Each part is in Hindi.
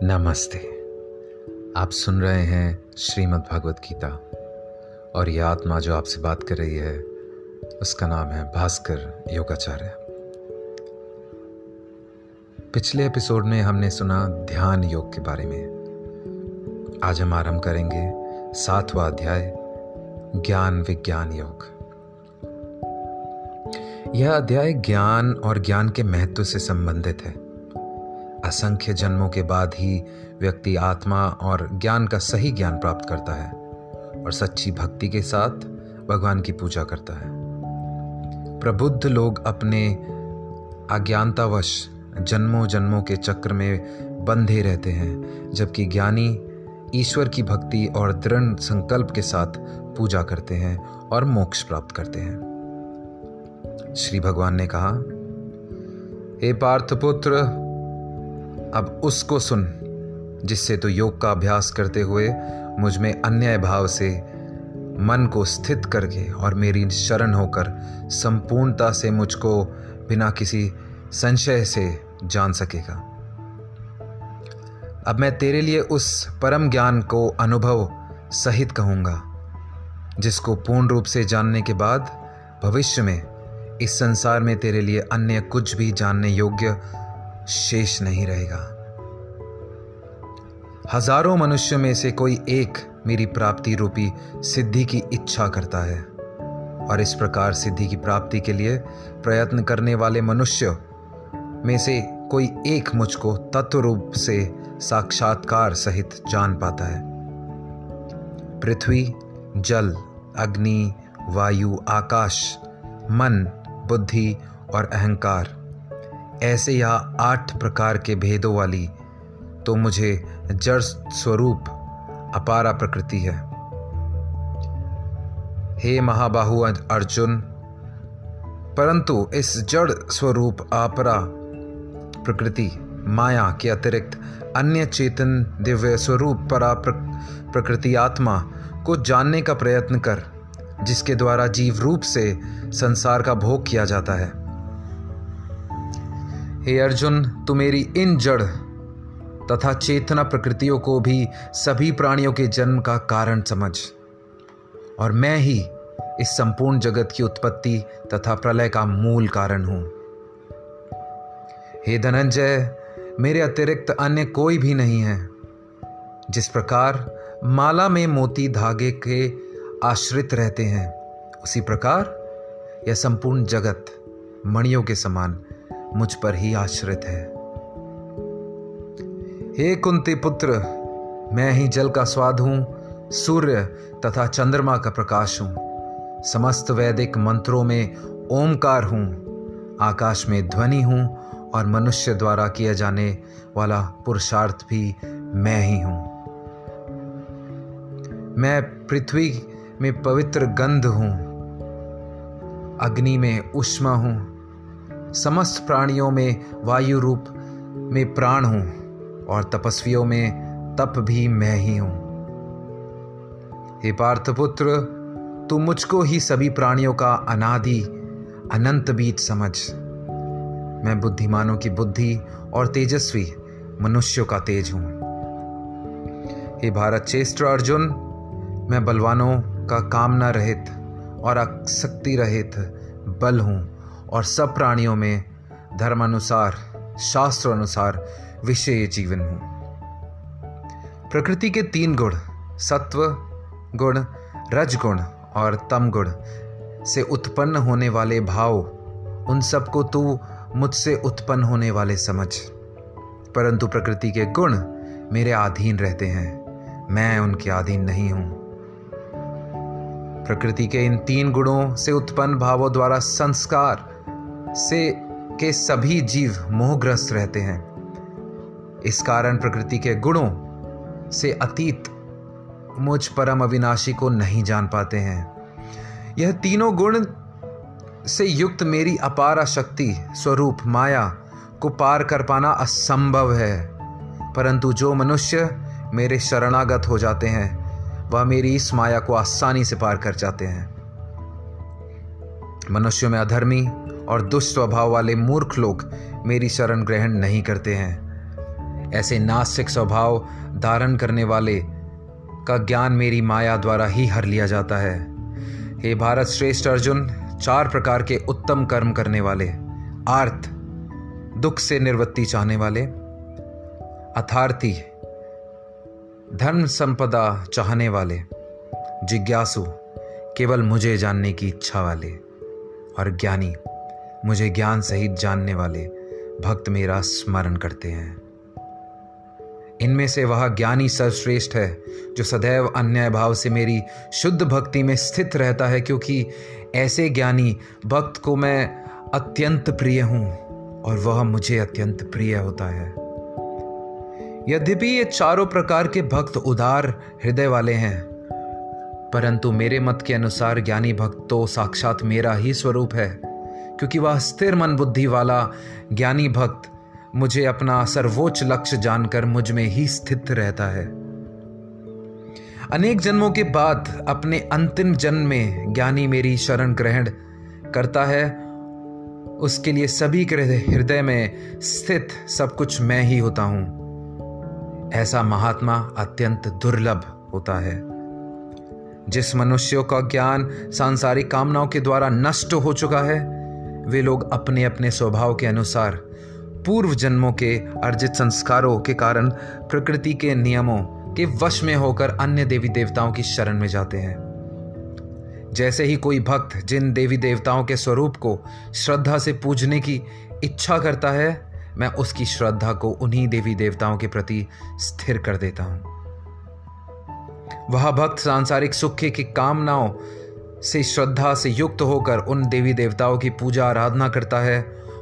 नमस्ते। आप सुन रहे हैं श्रीमद् भागवत गीता और यह आत्मा जो आपसे बात कर रही है उसका नाम है भास्कर योगाचार्य। पिछले एपिसोड में हमने सुना ध्यान योग के बारे में। आज हम आरंभ करेंगे 7वां अध्याय ज्ञान विज्ञान योग। यह अध्याय ज्ञान और ज्ञान के महत्व से संबंधित है। असंख्य जन्मों के बाद ही व्यक्ति आत्मा और ज्ञान का सही ज्ञान प्राप्त करता है और सच्ची भक्ति के साथ भगवान की पूजा करता है। प्रबुद्ध लोग अपने अज्ञानतावश जन्मों जन्मों के चक्र में बंधे रहते हैं, जबकि ज्ञानी ईश्वर की भक्ति और दृढ़ संकल्प के साथ पूजा करते हैं और मोक्ष प्राप्त करते हैं। श्री भगवान ने कहा, हे पार्थपुत्र, अब उसको सुन जिससे तो योग का अभ्यास करते हुए मुझ में अन्याय भाव से मन को स्थित करके और मेरी शरण होकर संपूर्णता से मुझको बिना किसी संशय से जान सकेगा। अब मैं तेरे लिए उस परम ज्ञान को अनुभव सहित कहूँगा जिसको पूर्ण रूप से जानने के बाद भविष्य में इस संसार में तेरे लिए अन्य कुछ भी जानने योग्य शेष नहीं रहेगा। हजारों मनुष्यों में से कोई एक मेरी प्राप्ति रूपी सिद्धि की इच्छा करता है और इस प्रकार सिद्धि की प्राप्ति के लिए प्रयत्न करने वाले मनुष्य में से कोई एक मुझको तत्व रूप से साक्षात्कार सहित जान पाता है। पृथ्वी, जल, अग्नि, वायु, आकाश, मन, बुद्धि और अहंकार, ऐसे यहाँ 8 प्रकार के भेदों वाली तो मुझे जड़ स्वरूप अपारा प्रकृति है। हे महाबाहु अर्जुन, परंतु इस जड़ स्वरूप अपरा प्रकृति माया के अतिरिक्त अन्य चेतन दिव्य स्वरूप परा प्रकृति आत्मा को जानने का प्रयत्न कर, जिसके द्वारा जीव रूप से संसार का भोग किया जाता है। हे अर्जुन, तू मेरी इन जड़ तथा चेतना प्रकृतियों को भी सभी प्राणियों के जन्म का कारण समझ, और मैं ही इस संपूर्ण जगत की उत्पत्ति तथा प्रलय का मूल कारण हूं। हे धनंजय, मेरे अतिरिक्त अन्य कोई भी नहीं है। जिस प्रकार माला में मोती धागे के आश्रित रहते हैं, उसी प्रकार यह संपूर्ण जगत मणियों के समान मुझ पर ही आश्रित है। हे कुंती पुत्र, मैं ही जल का स्वाद हूं, सूर्य तथा चंद्रमा का प्रकाश हूं, समस्त वैदिक मंत्रों में ओमकार हूं, आकाश में ध्वनि हूं और मनुष्य द्वारा किया जाने वाला पुरुषार्थ भी मैं ही हूं। मैं पृथ्वी में पवित्र गंध हूं, अग्नि में ऊष्मा हूं, समस्त प्राणियों में वायु रूप में प्राण हूं और तपस्वियों में तप भी मैं ही हूं। हे पार्थपुत्र, तू मुझको ही सभी प्राणियों का अनादि अनंत बीज समझ। मैं बुद्धिमानों की बुद्धि और तेजस्वी मनुष्यों का तेज हूं। हे भारत श्रेष्ठ अर्जुन, मैं बलवानों का कामना रहित और आसक्ति रहित बल हूं और सब प्राणियों में धर्मानुसार शास्त्र अनुसार विषय जीवन हूं। प्रकृति के 3 गुण, सत्व गुण, रजगुण और तम गुण से उत्पन्न होने वाले भाव, उन सबको तू मुझसे उत्पन्न होने वाले समझ। परंतु प्रकृति के गुण मेरे अधीन रहते हैं, मैं उनके अधीन नहीं हूं। प्रकृति के इन 3 गुणों से उत्पन्न भावों द्वारा संस्कार से के सभी जीव मोहग्रस्त रहते हैं। इस कारण प्रकृति के गुणों से अतीत मुझ परम अविनाशी को नहीं जान पाते हैं। यह तीनों गुण से युक्त मेरी अपार शक्ति स्वरूप माया को पार कर पाना असंभव है। परंतु जो मनुष्य मेरे शरणागत हो जाते हैं, वह मेरी इस माया को आसानी से पार कर जाते हैं। मनुष्यों में अधर्मी और दुष्ट स्वभाव वाले मूर्ख लोग मेरी शरण ग्रहण नहीं करते हैं। ऐसे नास्तिक स्वभाव धारण करने वाले का ज्ञान मेरी माया द्वारा ही हर लिया जाता है। हे भारत श्रेष्ठ अर्जुन, 4 प्रकार के उत्तम कर्म करने वाले, आर्त दुख से निवृत्ति चाहने वाले, अर्थार्थी धर्म संपदा चाहने वाले, जिज्ञासु केवल मुझे जानने की इच्छा वाले, और ज्ञानी मुझे ज्ञान सहित जानने वाले भक्त मेरा स्मरण करते हैं। इनमें से वह ज्ञानी सर्वश्रेष्ठ है जो सदैव अन्याय भाव से मेरी शुद्ध भक्ति में स्थित रहता है, क्योंकि ऐसे ज्ञानी भक्त को मैं अत्यंत प्रिय हूँ और वह मुझे अत्यंत प्रिय होता है। यद्यपि ये चारों प्रकार के भक्त उदार हृदय वाले हैं, परंतु मेरे मत के अनुसार ज्ञानी भक्त तो साक्षात मेरा ही स्वरूप है, क्योंकि वह स्थिर मन बुद्धि वाला ज्ञानी भक्त मुझे अपना सर्वोच्च लक्ष्य जानकर मुझ में ही स्थित रहता है। अनेक जन्मों के बाद अपने अंतिम जन्म में ज्ञानी मेरी शरण ग्रहण करता है, उसके लिए सभी के हृदय में स्थित सब कुछ मैं ही होता हूं। ऐसा महात्मा अत्यंत दुर्लभ होता है। जिस मनुष्यों का ज्ञान सांसारिक कामनाओं के द्वारा नष्ट हो चुका है, वे लोग अपने अपने स्वभाव के अनुसार पूर्व जन्मों के अर्जित संस्कारों के कारण प्रकृति के नियमों के वश में होकर अन्य देवी देवताओं की शरण में जाते हैं। जैसे ही कोई भक्त जिन देवी देवताओं के स्वरूप को श्रद्धा से पूजने की इच्छा करता है, मैं उसकी श्रद्धा को उन्हीं देवी देवताओं के प्रति स्थिर कर देता हूं। वह भक्त सांसारिक सुख की कामनाओं से श्रद्धा से युक्त होकर उन देवी देवताओं की पूजा आराधना करता है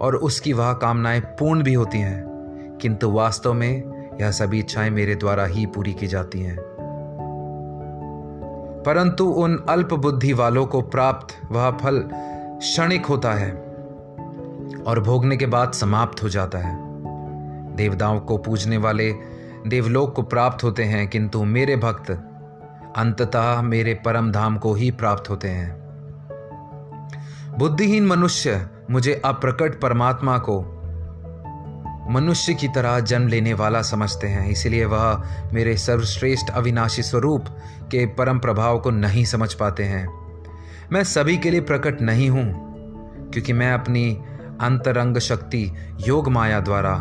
और उसकी वह कामनाएं पूर्ण भी होती हैं, किंतु वास्तव में यह सभी इच्छाएं मेरे द्वारा ही पूरी की जाती हैं। परंतु उन अल्प बुद्धि वालों को प्राप्त वह फल क्षणिक होता है और भोगने के बाद समाप्त हो जाता है। देवताओं को पूजने वाले देवलोक को प्राप्त होते हैं, किंतु मेरे भक्त अंततः मेरे परम धाम को ही प्राप्त होते हैं। बुद्धिहीन मनुष्य मुझे अप्रकट परमात्मा को मनुष्य की तरह जन्म लेने वाला समझते हैं, इसलिए वह मेरे सर्वश्रेष्ठ अविनाशी स्वरूप के परम प्रभाव को नहीं समझ पाते हैं। मैं सभी के लिए प्रकट नहीं हूं, क्योंकि मैं अपनी अंतरंग शक्ति योग माया द्वारा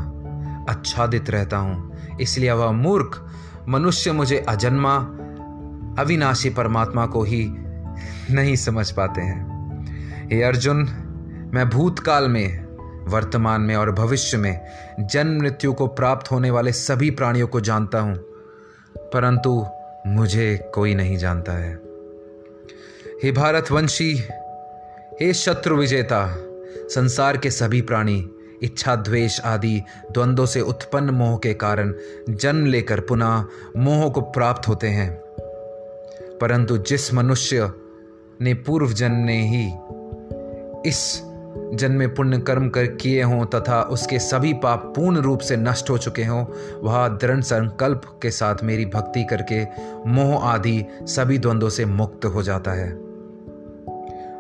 आच्छादित रहता हूं। इसलिए वह मूर्ख मनुष्य मुझे अजन्मा अविनाशी परमात्मा को ही नहीं समझ पाते हैं। हे अर्जुन, मैं भूतकाल में, वर्तमान में और भविष्य में जन्म मृत्यु को प्राप्त होने वाले सभी प्राणियों को जानता हूं, परंतु मुझे कोई नहीं जानता है। हे भारतवंशी, हे शत्रु विजेता, संसार के सभी प्राणी इच्छा द्वेष आदि द्वंद्वों से उत्पन्न मोह के कारण जन्म लेकर पुनः मोह को प्राप्त होते हैं, परंतु जिस मनुष्य ने पूर्व जन्म ने ही इस जन्म में पुण्य कर्म कर किए हों तथा उसके सभी पाप पूर्ण रूप से नष्ट हो चुके हों, वह दृढ़ संकल्प के साथ मेरी भक्ति करके मोह आदि सभी द्वंद्वों से मुक्त हो जाता है।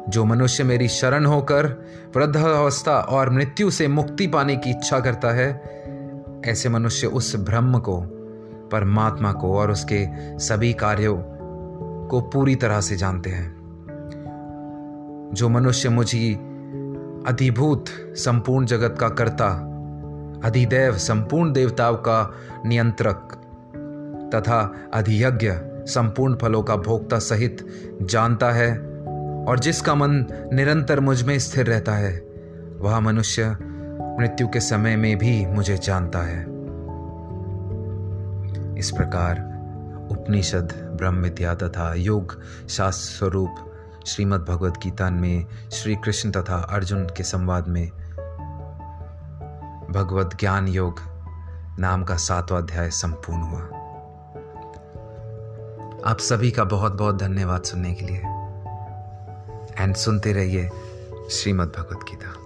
जो मनुष्य मेरी शरण होकर वृद्धावस्था और मृत्यु से मुक्ति पाने की इच्छा करता है, ऐसे मनुष्य उस ब्रह्म को, परमात्मा को और उसके सभी कार्यों को पूरी तरह से जानते हैं। जो मनुष्य मुझे अधिभूत संपूर्ण जगत का कर्ता, अधिदैव संपूर्ण देवताओं का नियंत्रक तथा अधियज्ञ संपूर्ण फलों का भोक्ता सहित जानता है और जिसका मन निरंतर मुझ में स्थिर रहता है, वह मनुष्य मृत्यु के समय में भी मुझे जानता है। इस प्रकार उपनिषद, ब्रह्म विद्या तथा योग शास्त्र स्वरूप श्रीमद् भगवद गीता में श्री कृष्ण तथा अर्जुन के संवाद में भगवत ज्ञान योग नाम का 7वां अध्याय संपूर्ण हुआ। आप सभी का बहुत बहुत धन्यवाद सुनने के लिए एंड सुनते रहिए श्रीमद् भगवद गीता।